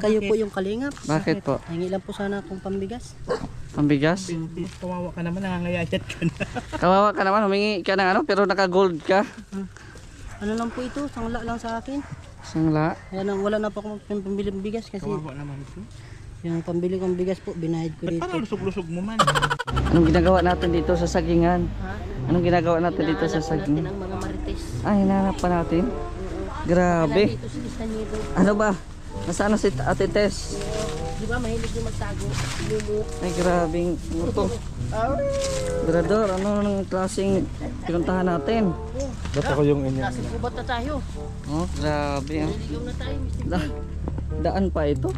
Kayo po yung kalingap. Bakit po? Hingi lang po sana akong pambigas. Pambigas? Kawawa ka naman, nangangayayat ka na. Kawawa ka naman, humingi ka ng ano, pero naka-gold ka. Ano lang po ito, sangla lang sa akin. Sangla? Wala na po akong pambili ng bigas kasi Kawawa naman ito. yung pambili kong bigas po, binayad ko Ba't dito. parang lusog-lusog mo man? Anong ginagawa natin dito sa sagingan? Ha? Anong ginagawa natin dito sa Hinahanap natin sagingan? ang mga marites. Hinahanap pa natin? Grabe. Dito sa Istanyedo. Ano ba? Nasaan na si Ate Tess? Di ba mahilig yung magtago? Lumut. Ay grabing ano to? Brador, ano nang klaseng pinuntahan natin? Ba't ako yung inyo? Nasa kubat na tayo. Oh, grabe. Naligaw na tayo, Mr. Daan pa ito.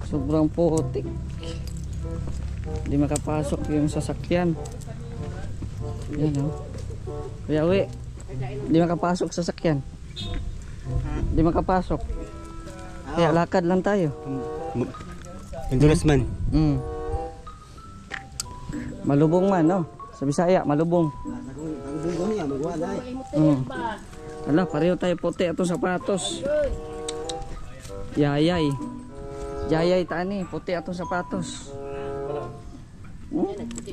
Sobrang putik. Hindi makapasok yung sasakyan. Yan oh. Kuya Uwi, hindi makapasok sasakyan. Hindi makapasok. Kaya lakad lang tayo. Enduras man. Malubong man, no? Sa Bisaya, malubong. Ala, pareho tayo puti atong sapatos. Yayay. Yayay tani, puti atong sapatos.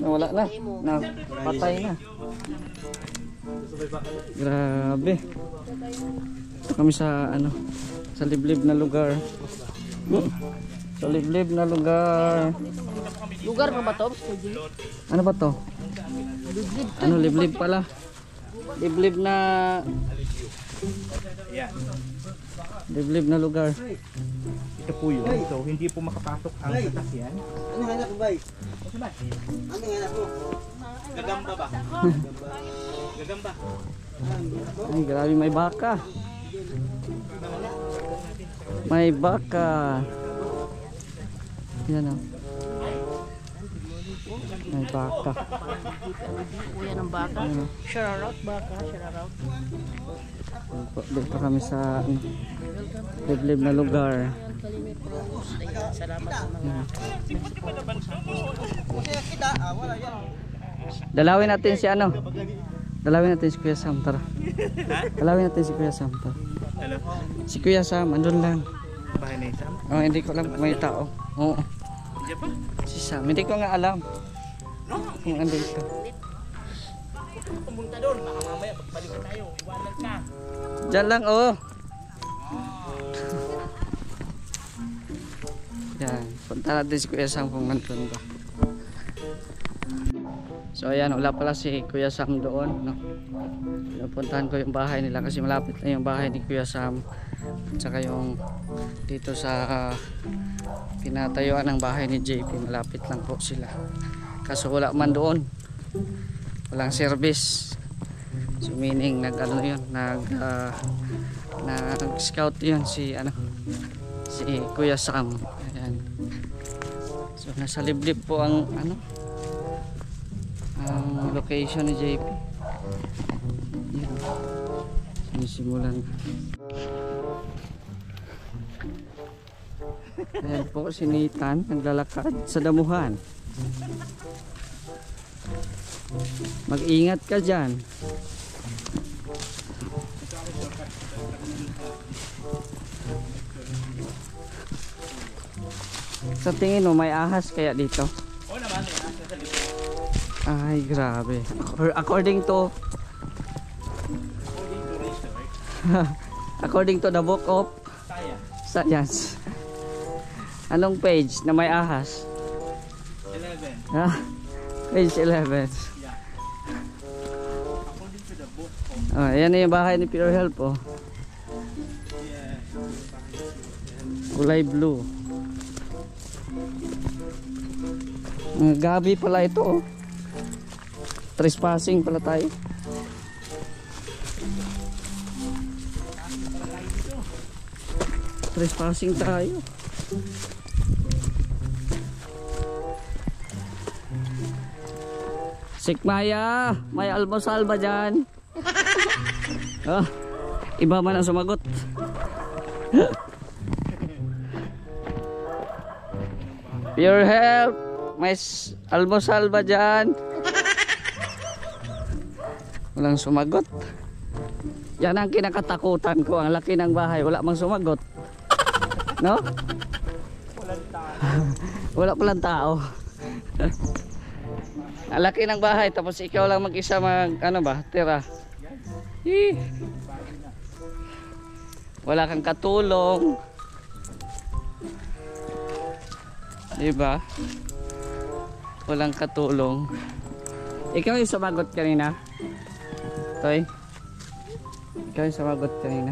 Wala na. Patay na. Grabe. Ito kami sa ano, sa liblib na lugar. Sa liblib na lugar. Lugar pa ba to? Ano ba to? Ano liblib pala? Liblib na liblib na lugar. Ito po yun. So, hindi po makapasok ang sasakyan. Ano hanap mo, bay? Ano hanap mo? Gagamba ba? Gagamba. Ay, grabe, may baka. May baka. Yan o. May baka. Kuya ng baka. Shoutout baka, shoutout. Dito kami sa ano, liblib na lugar. Salamat sa mga Dalawin natin si ano? Dalawin natin si Kuya Sam, tara. Dalawin natin si Kuya Sam, tara. Hello? Si Kuya Sam, andun lang. Bahay na isang? Oh, hindi ko alam kung may tao. Oo. Diyan pa? Si Sam, hindi ko nga alam kung andito. Pumunta doon. Baka mamaya pagbalikan tayo. Iwanan ka. Diyan lang, oh. Yan, punta natin si Kuya Sam kung nandun ba. So ayan, wala pala si Kuya Sam doon, no? Pinupuntahan ko yung bahay nila kasi malapit na yung bahay ni Kuya Sam. At saka yung dito sa pinatayuan ng bahay ni JP, malapit lang po sila. Kaso wala man doon. Walang service. So meaning nag-ano yun, nag-scout yun si ano, si Kuya Sam. Ayan. So nasa liblib po ang ano, ang location ni JP. Yan. Sinisimulan. Ayan po si Nathan naglalakad sa damuhan. Mag-ingat ka dyan. Sa tingin mo may ahas kaya dito? Oo naman. Nasa likod. Ay grabe. According to according to the book of science. Anong page na may ahas? 11. Ah, page 11. Yeah. According to the book of... Oh, yan na yung bahay ni Pure Health, oh. Yeah. Kulay blue. Gabi pala ito, oh. Trespassing pala tayo. Trespassing tayo. Sikmaya, may almusal ba dyan? Oh, iba man ang sumagot. Pure Health, may almusal ba dyan? Walang sumagot. Yan ang kinakatakutan ko, ang laki ng bahay, wala mang sumagot. No? Wala palang tao. Ang laki ng bahay tapos ikaw lang mag-isa ano ba, tira. Hee. Wala kang katulong. Diba? Walang katulong. Ikaw yung sumagot kanina. Toy. Ikaw yung sumagot kanina.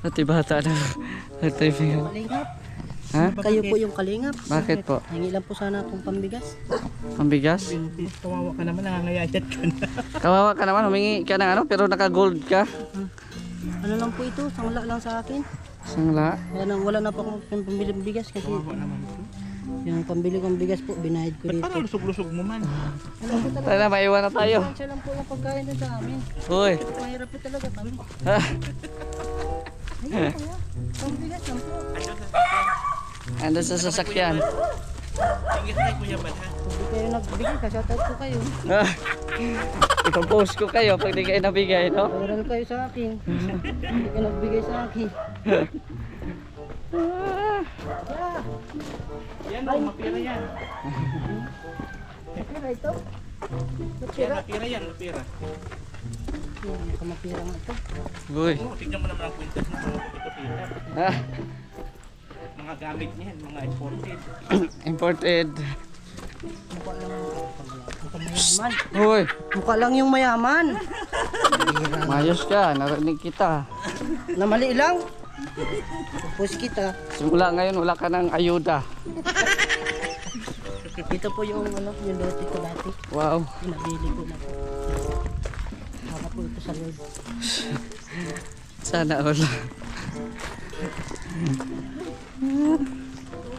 Pati bata na. Kalingap. Ha? Kayo po yung kalingap. Bakit po? Hingi lang po sana akong pambigas. Pambigas? Kawawa ka naman, nangangayayat ka na. Kawawa ka naman, humingi ka ng ano, pero naka-gold ka. Ano lang po ito, sangla lang sa akin. Sangla. Kaya nang wala na po akong pambili ng bigas kasi yung pambili kong bigas po, binayad ko dito. Parang lusog-lusog mo man. Tayo na, maiwan na tayo. Siya lang po yung pagkain doon sa amin. Uy. Mahirap po talaga kami. Ha? Ayun kaya, pambigas lang po. Ando sa sasakyan. Tingin na Kuya Bal ha. Hindi kayo nagbigay, kasyatat ko kayo. Ah. Ipapost ko kayo pag di kayo nabigay, no? Viral kayo sa akin. Hindi ka nagbigay sa akin. Yan o, mapira yan. Mapira ito? Yan, mapira yan, mapira. Mapira nga ito. Uy. Oo, tignan mo naman ang kwintas na ito pira. Ah. Mga gamit niyan, mga imported. Imported. Mukha lang yung mayaman. Uy. Mukha lang yung mayaman. Mayos ka, narinig kita. Na mali lang. Tapos kita. Simula ngayon wala ka ng ayuda. Ito po yung ano, yung lote ko dati. Wow. Nabili ko na po. Baka po ito sa Lord. Sana all.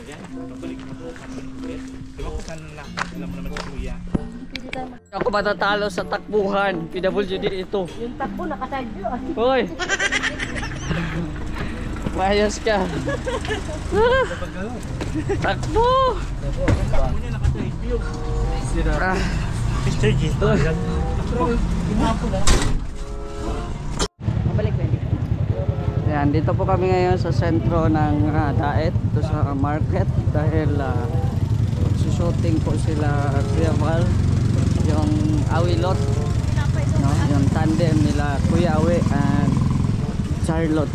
Yan, pabalik na po kami ulit. Diba kung saan na, alam mo naman si Kuya. Pwede tayo Ako matatalo sa takbuhan. PWD ito. yung takbo nakaside view. Hoy. Mayos ka. Takbo. Ako niya naka-side view. Ah. Mr. G. Mabalik pwede. Ayan, dito po kami ngayon sa sentro ng Daet, dito sa market dahil sushooting po sila Kuya Val, yung Awilot, no? Yung tandem nila Kuya Awi and Charlotte.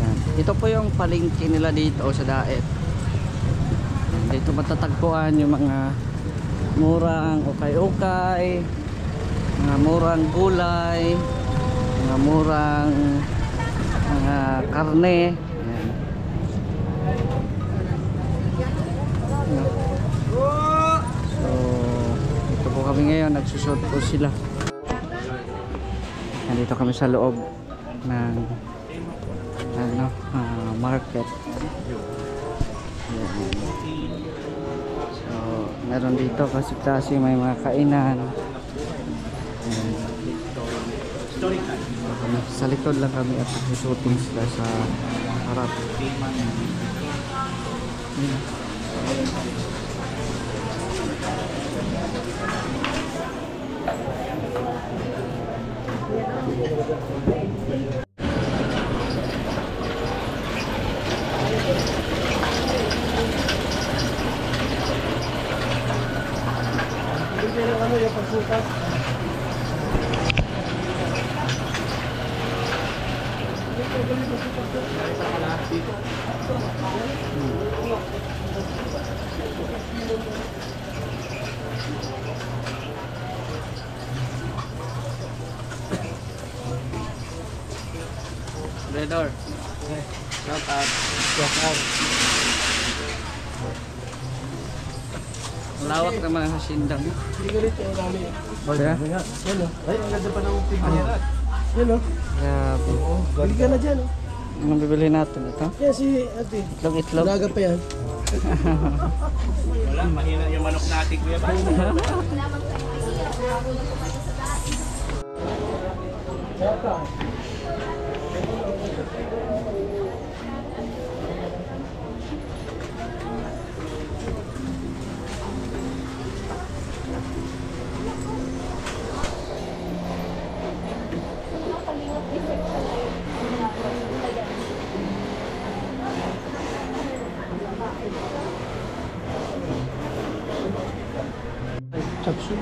Ayan. Ito po yung palengke nila dito sa Daet. Ayan, dito matatagpuan yung mga murang ukay-ukay, mga murang gulay, mga murang mga karne. Ayan. So dito po kami ngayon, nagsushoot po sila. Nandito kami sa loob ng ano, market. Ayan. So meron dito kasi may mga kainan. Ayan. Sa likod lang kami at nag-shooting sila sa harap. Ano yung pagsukat? Redor. Shout out. Shout out. Lawak naman ang hacienda mo. Hindi ko rin yung namin. Kaya? Yan o. Ay, ang ganda pa ng pigmeran. Yan o. Grabe. Bili ka na dyan o. Anong bibili natin ito? Yan si ate. Itlog-itlog. Laga pa yan. Wala, mahina yung manok natin Kuya Bal.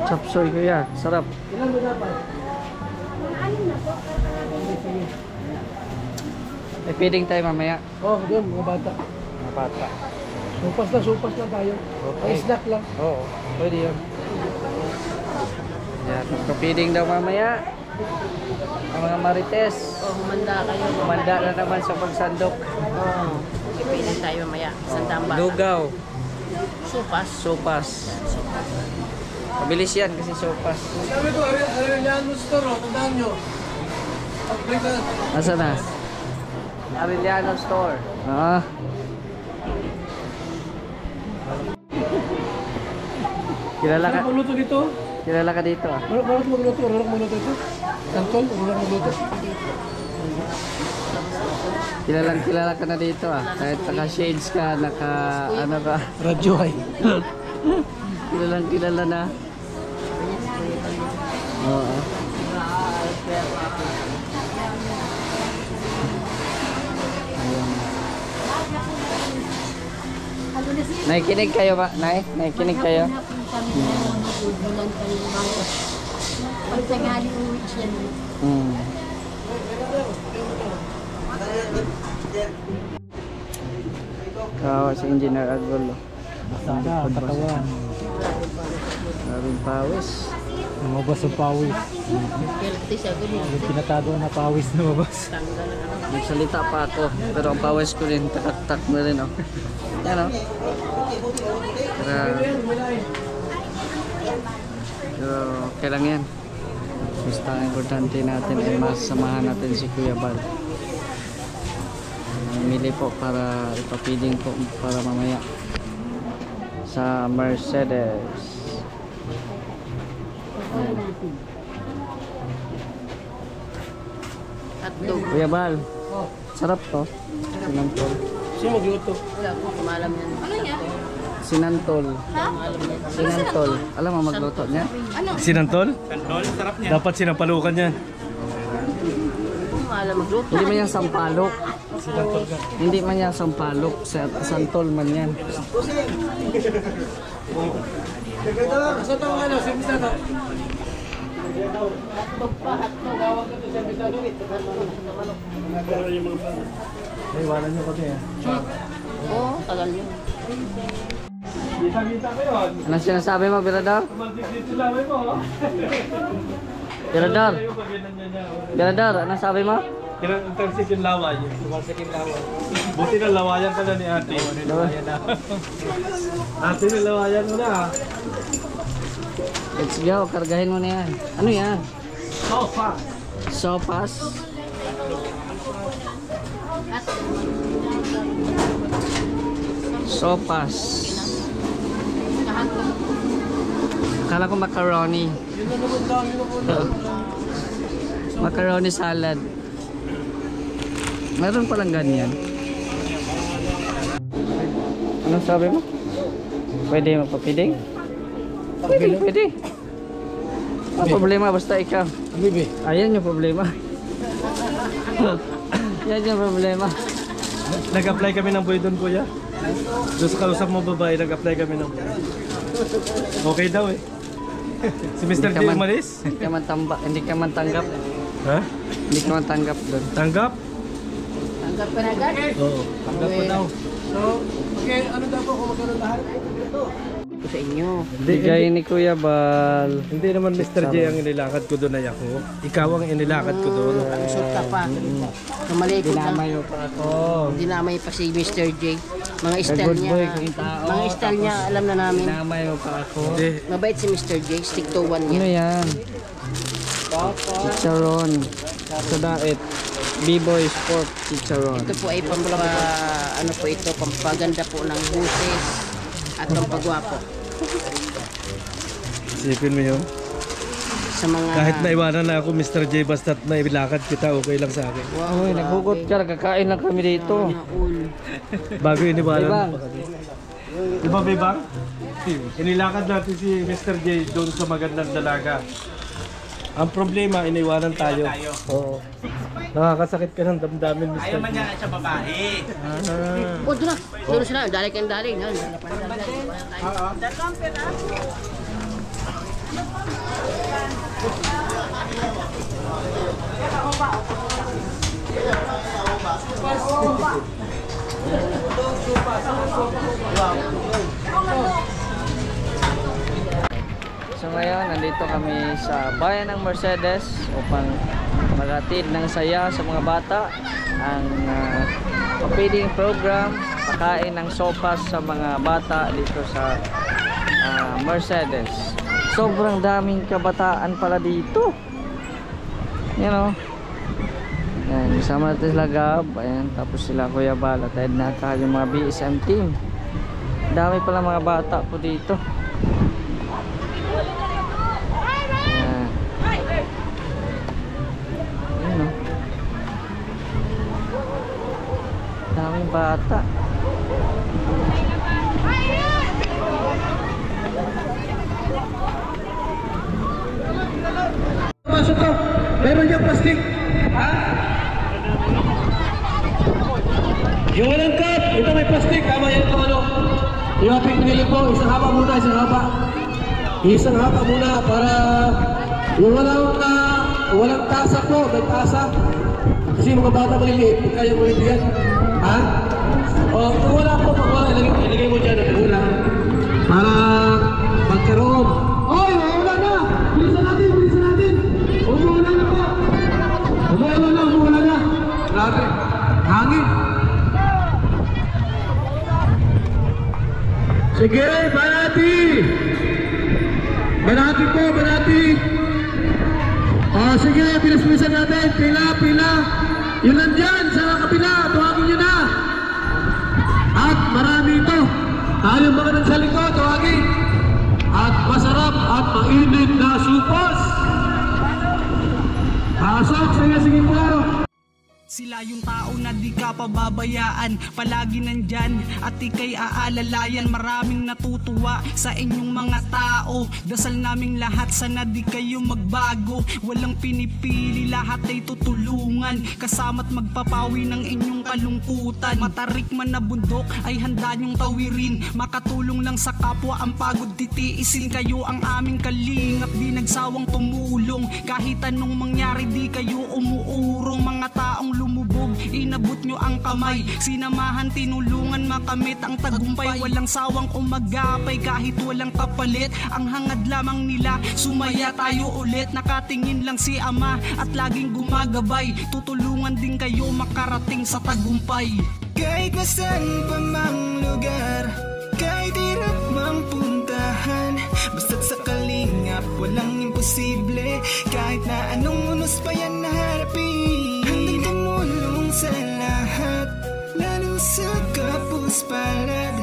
Chapsoy kuya, sarap. Eh, feeding tayo mamaya. Oh, yun, mga bata. Mga bata. Supas lang tayo. Okay. Ay, snack lang. Oo, pwede yun. Yan, magpa-feeding daw mamaya. Ang mga marites. Oh, humanda kayo. Kumanda na naman sa pagsandok. Oh, ipiling tayo mamaya. Sandang bata. Lugaw. Supas. Sopas. Mabilis yan kasi sopas. Sabi ko, Arellano Store, tandaan nyo. Nasaan na? Arellano Store. Ah. Kilala ka? Magluto dito? Kilala ka dito ah. Marunong magluto? Marunong magluto ito? Tantol, marunong magluto? Kilala ka na dito ah. Kahit naka-shades ka, ano ka. Radyo ay. Kilala na. Oo. Nakikinig kayo ba? Nakikinig kayo? Pag tanghali uwi siya. Hmm. Kawa si Engineer Agolo. Sana, katawan. Maraming pawis. Lumabas ang pawis. Healthy siya. Yung pinatado na pawis lumabas. Nagsalita pa ako, pero ang pawis ko rin, takak-tak na rin oh. Yan oh. Pero okay lang yan. Basta ang importante natin ay masamahan natin si Kuya Bal. Namili po para ipapiling po para mamaya sa Mercedes. Ayan. Hotdog. Kuya Bal, sarap to. Sinantol. Sino magluto? Wala ko kumalam yan. Ano yan? Sinantol. Kumalam yan. Sinantol. Alam mo magluto niya? Sinantol? Santol, sarap niya. Dapat sinampalukan yan. Kumalam magluto. Hindi man yan sampalok. Sinantol ka. Hindi man yan sampalok. Santol man yan. Sa ito ano, si Mr. Ay, wala nyo kasi eh. Oo, tagal yun. Kita-kita ko yun. Ano sinasabi mo, Birador? Dito lamay mo. Birador? Birador, ano sabi mo? Tansik yung laway. Tumalsik yung laway. Buti na lawayan ka na ni ate. Lawayan na. Ate, nalawayan mo na. Let's go, kargahin mo na yan. Ano yan? Sofa. Sopas? Sopas. Akala ko macaroni. Yun na naman dami na muna. Macaroni salad. Meron palang ganyan. Anong sabi mo? Pwede magpapiling? Pwede. Ang problema basta ikaw. Bibi. Ayan yung problema. Yan yung problema. Nag-apply kami ng boy doon, kuya. Doon sa kausap mo babae, nag-apply kami ng boy. Okay daw eh. Si Mr. J umalis? Hindi ka man tanggap. Ha? Hindi ka man tanggap doon. Tanggap? Tanggap ka na agad? Oo. Tanggap ko daw. So, okay, ano daw po kung magkaroon lahat? Ito sa inyo. Bigay ni Kuya Bal. Hindi naman Mr. J ang inilakad ko doon ay ako. Ikaw ang inilakad ko doon. Isot ka pa. Tumalikod lang. Dinamay mo pa ako. Dinamay pa si Mr. J. Mga Sa style good niya. boy kung tao. Mga style niya, alam na namin. Dinamay mo pa ako. Hindi. Mabait si Mr. J. Stick to one Ano niya. yan? Chicharon. Sa daet. B-boy sport chicharon. Ito po ay ano po ito, pampaganda po ng buses at pampagwapo. Isipin mo yun. Sa mga... Kahit naiwanan na ako Mr. J, basta't nailakad kita, okay lang sa akin. Wow, Uy, naghugot ka. Kakain lang kami dito. Bago iniwanan Bebang. mo pa kami. Diba, Bebang? Inilakad natin si Mr. J doon sa magandang dalaga. Ang problema, iniwanan tayo. Oo. Nakakasakit ka ng damdamin, Mr. Ayaw man J. niya sa babae. Oh, doon na. Doon sila. Dali kayong dali. So ngayon, nandito kami sa bayan ng Mercedes upang maghatid ng saya sa mga bata. Ang feeding program, pakain ng sopas sa mga bata dito sa Mercedes. Sobrang daming kabataan pala dito. You know. Yan, kasama natin sila Gab, ayan, tapos sila Kuya Bal at Edna, at yung mga BSM team. Dami pala mga bata po dito. Ayan. Ayan, oh. Daming bata. Masuk ko. Meron diyang plastic. Ha? Yung walang cup, ito may plastic. Tama yan ito ano. Yung ating pinili po, isang haba muna, isang haba. Isang haba muna para yung walang tasa po, may tasa. Kasi mga bata maliliit, huwag kaya mo yan. Ha? O, kung wala po, pag wala, ilagay mo dyan, kung wala. Para magkaroon. Oy, wala na! Bilisan natin, bilisan natin! Umuulan na po! Umuulan na! Grabe! Hangin! Sige, Banati! Banati po, Banati! Sige, bilis-bilisan natin! Pila, pila! Yun nandyan sa kapila! Tuwagin nyo na! At marami ito! Tayong mga nang sa likod, tuwagin! At masarap at mainit na supas! Pasok! Sige po laro! Sila yung tao na di ka pababayaan, palagi nandyan at ika'y aalalayan. Maraming natutuwa sa inyong mga tao, dasal naming lahat sana di kayo magbago. Walang pinipili, lahat ay tutulungan, kasama't magpapawi ng inyong kalungkutan. Matarik man na bundok ay handa nyong tawirin, makatulong lang sa kapwa ang pagod titiisin. Kayo ang aming kalingap, di nagsawang tumulong, kahit anong mangyari di kayo umuurong. Mga taong lumubog, inabot nyo ang kamay, sinamahan, tinulungan makamit ang tagumpay. Walang sawang umagapay kahit walang kapalit, ang hangad lamang nila, sumaya tayo ulit. Nakatingin lang si Ama at laging gumagabay, tutulungan din kayo makarating sa tagumpay. Kahit nasan pa mang lugar, kahit hirap mang puntahan, basta't sa kalingap walang imposible. Kahit na anong unos pa yan naharapin, handang tumulong sa lahat, lalo sa kapos palad.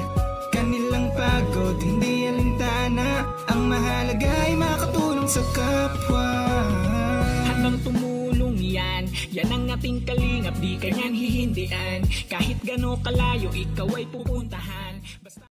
Kanilang pagod hindi alintana, ang mahalaga ay makatulong sa kapwa. Handang tumulong yan, yan ang ating kalingap, di kanyan hihindian. Kahit gano'n kalayo ikaw ay pupuntahan.